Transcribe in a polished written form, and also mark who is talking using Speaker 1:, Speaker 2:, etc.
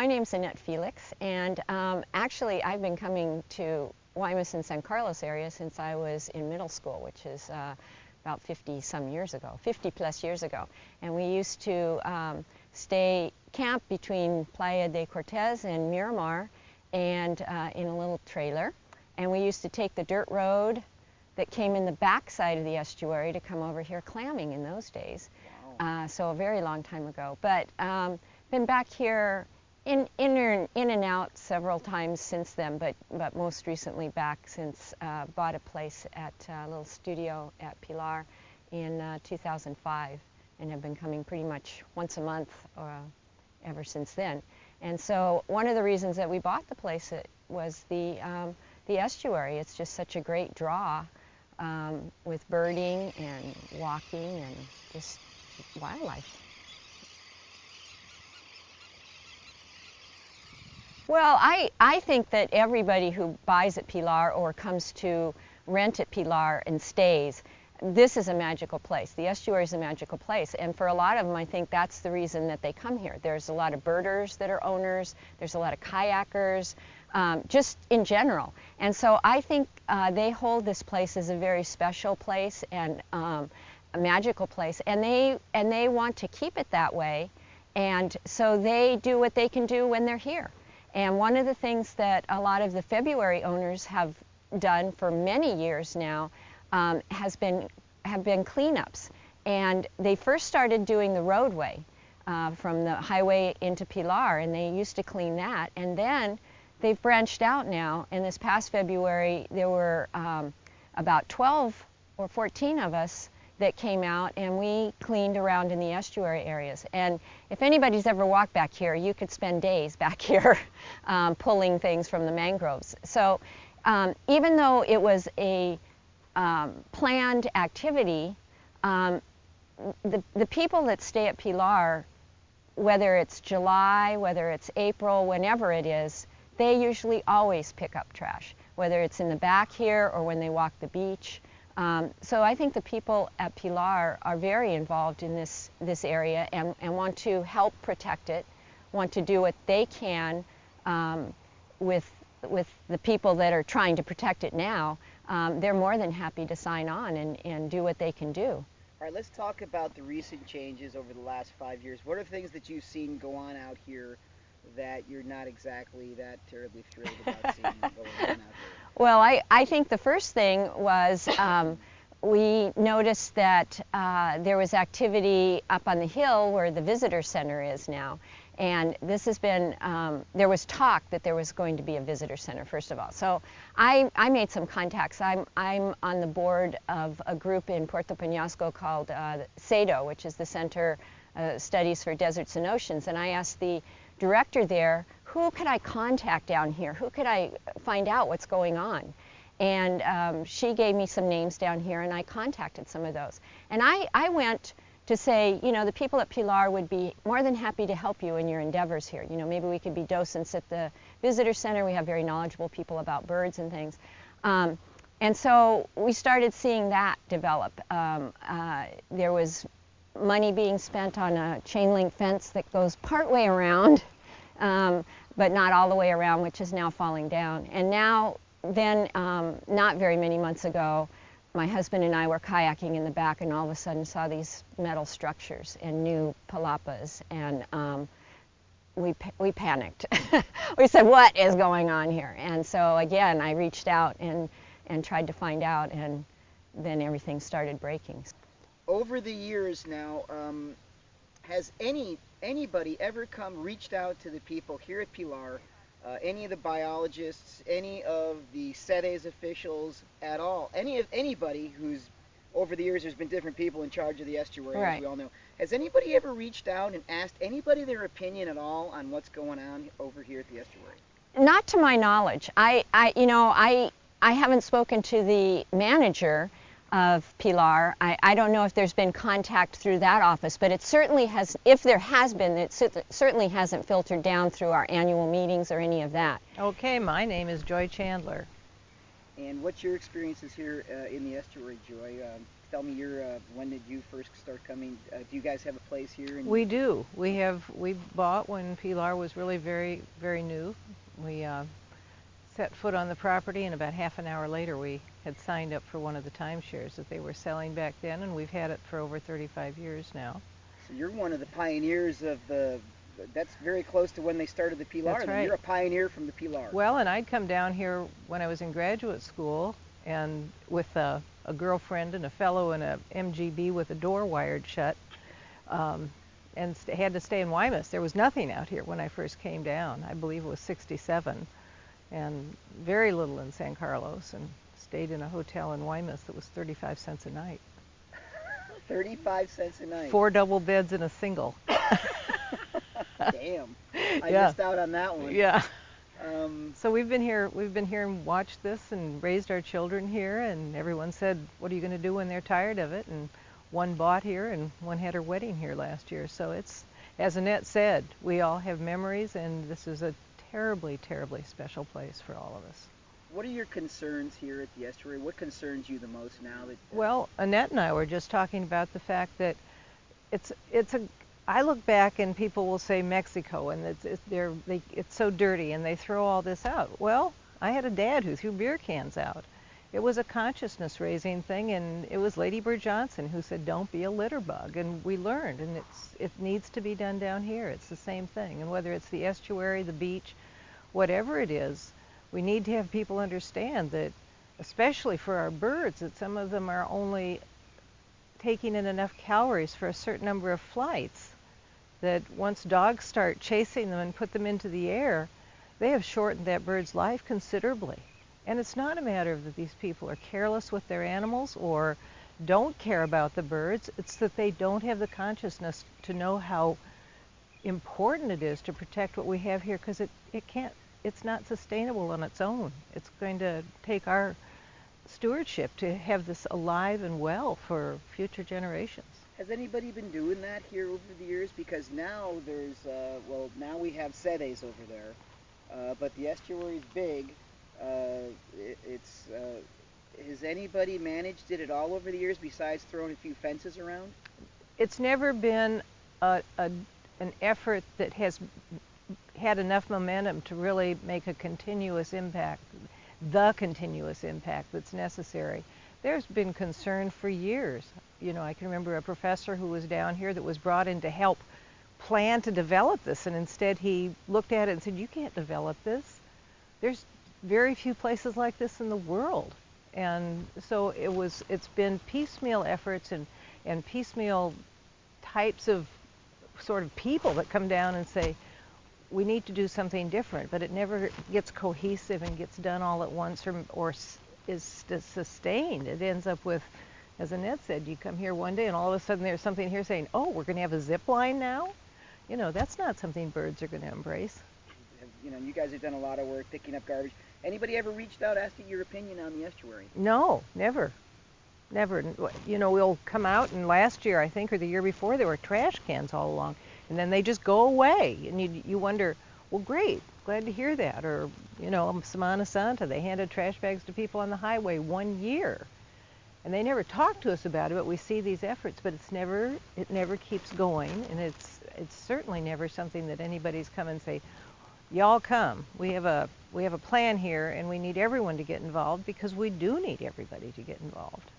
Speaker 1: my name's Annette Felix, and actually I've been coming to Guaymas and San Carlos area since I was in middle school, which is about 50-some years ago, 50-plus years ago. And we used to camp between Playa de Cortez and Miramar, and in a little trailer. And we used to take the dirt road that came in the backside of the estuary to come over here clamming in those days. Wow. So a very long time ago. But been back here in and out several times since then, but most recently back since bought a place at a little studio at Pilar in 2005, and have been coming pretty much once a month ever since then. And so one of the reasons that we bought the place was the estuary. It's just such a great draw with birding and walking and just wildlife. Well, I think that everybody who buys at Pilar or comes to rent at Pilar and stays, this is a magical place. The estuary is a magical place, and for a lot of them, I think that's the reason that they come here. There's a lot of birders that are owners, there's a lot of kayakers, just in general. And so I think they hold this place as a very special place and a magical place, and they want to keep it that way, and so they do what they can do when they're here. And one of the things that a lot of the February owners have done for many years now have been cleanups. And they first started doing the roadway from the highway into Pilar, and they used to clean that. And then they've branched out now. And this past February, there were about 12 or 14 of us that came out, and we cleaned around in the estuary areas. And if anybody's ever walked back here, you could spend days back here pulling things from the mangroves. So even though it was a planned activity, the people that stay at Pilar, whether it's July, whether it's April, whenever it is, they usually always pick up trash, whether it's in the back here or when they walk the beach. So I think the people at Pilar are very involved in this area and want to help protect it, want to do what they can with the people that are trying to protect it now. They're more than happy to sign on and do what they can do.
Speaker 2: All right, let's talk about the recent changes over the last 5 years. What are things that you've seen go on out here that you're not exactly that terribly thrilled about seeing going on out here?
Speaker 1: Well, I think the first thing was we noticed that there was activity up on the hill where the visitor center is now. And this has been, there was talk that there was going to be a visitor center, first of all. So I made some contacts. I'm on the board of a group in Puerto Peñasco called CEDO, which is the Center Studies for Deserts and Oceans. And I asked the director there, who could I contact down here? Who could I find out what's going on? And she gave me some names down here, and I contacted some of those. And I went to say, you know, the people at Pilar would be more than happy to help you in your endeavors here. You know, maybe we could be docents at the visitor center. We have very knowledgeable people about birds and things. And so we started seeing that develop. There was money being spent on a chain link fence that goes part way around, but not all the way around, which is now falling down. And now, then, not very many months ago, my husband and I were kayaking in the back, and all of a sudden saw these metal structures and new palapas, and we panicked. We said, what is going on here? And so again, I reached out and tried to find out, and then everything started breaking.
Speaker 2: Over the years now, has anybody ever reached out to the people here at Pilar, any of the biologists, any of the CEDES officials at all, anybody who's, over the years there's been different people in charge of the estuary,
Speaker 1: right,
Speaker 2: as we all know. Has anybody ever reached out and asked anybody their opinion at all on what's going on over here at the estuary?
Speaker 1: Not to my knowledge. I haven't spoken to the manager of Pilar. I don't know if there's been contact through that office, but it certainly has, if there has been, it certainly hasn't filtered down through our annual meetings or any of that.
Speaker 3: Okay, my name is Joy Chandler.
Speaker 2: And what's your experiences here in the estuary, Joy? Tell me when did you first start coming? Do you guys have a place here?
Speaker 3: We do. We bought when Pilar was really very, very new. We set foot on the property, and about half an hour later we had signed up for one of the timeshares that they were selling back then, and we've had it for over 35 years now.
Speaker 2: So you're one of the pioneers of that's very close to when they started the Pilar.
Speaker 3: That's right.
Speaker 2: You're a pioneer from the Pilar.
Speaker 3: Well, and I'd come down here when I was in graduate school, and with a girlfriend and a fellow in a MGB with a door wired shut, and had to stay in Wymus. There was nothing out here when I first came down. I believe it was '67, and very little in San Carlos, and stayed in a hotel in Wymus that was 35 cents a night.
Speaker 2: 35 cents a night.
Speaker 3: 4 double beds and a single.
Speaker 2: Damn. I missed out on that one.
Speaker 3: Yeah. So we've been here and watched this and raised our children here, and everyone said, what are you going to do when they're tired of it? And one bought here and one had her wedding here last year. So it's, as Annette said, we all have memories, and this is a terribly, terribly special place for all of us.
Speaker 2: What are your concerns here at the estuary? What concerns you the most now that...
Speaker 3: Well, Annette and I were just talking about the fact that I look back and people will say Mexico, and it's so dirty, and they throw all this out. Well, I had a dad who threw beer cans out. It was a consciousness raising thing, and it was Lady Bird Johnson who said, don't be a litter bug, and we learned, and it needs to be done down here. It's the same thing, and whether it's the estuary, the beach, whatever it is, we need to have people understand that, especially for our birds, that some of them are only taking in enough calories for a certain number of flights, that once dogs start chasing them and put them into the air, they have shortened that bird's life considerably. And it's not a matter of that these people are careless with their animals or don't care about the birds. It's that they don't have the consciousness to know how important it is to protect what we have here, because it's not sustainable on its own. It's going to take our stewardship to have this alive and well for future generations.
Speaker 2: Has anybody been doing that here over the years? Because now there's, now we have sedes over there, but the estuary is big. Has anybody managed it at all over the years besides throwing a few fences around?
Speaker 3: It's never been an effort that has had enough momentum to really make a continuous impact, the continuous impact that's necessary. There's been concern for years. You know, I can remember a professor who was down here that was brought in to help plan to develop this, and instead he looked at it and said, you can't develop this. There's very few places like this in the world. And so it's been piecemeal efforts and piecemeal types of sort of people that come down and say, we need to do something different, but it never gets cohesive and gets done all at once or is sustained. It ends up with, as Annette said, you come here one day and all of a sudden there's something here saying, oh, we're going to have a zip line now? You know, that's not something birds are going to embrace.
Speaker 2: You know, you guys have done a lot of work picking up garbage. Anybody ever reached out asking your opinion on the estuary?
Speaker 3: No, never. Never. You know, we'll come out, and last year, I think, or the year before, there were trash cans all along, and then they just go away, and you wonder, well, great, glad to hear that. Or, you know, Semana Santa, they handed trash bags to people on the highway 1 year, and they never talk to us about it, but we see these efforts, but it never keeps going, and it's certainly never something that anybody's come and say, y'all come. We have a plan here, and we need everyone to get involved, because we do need everybody to get involved.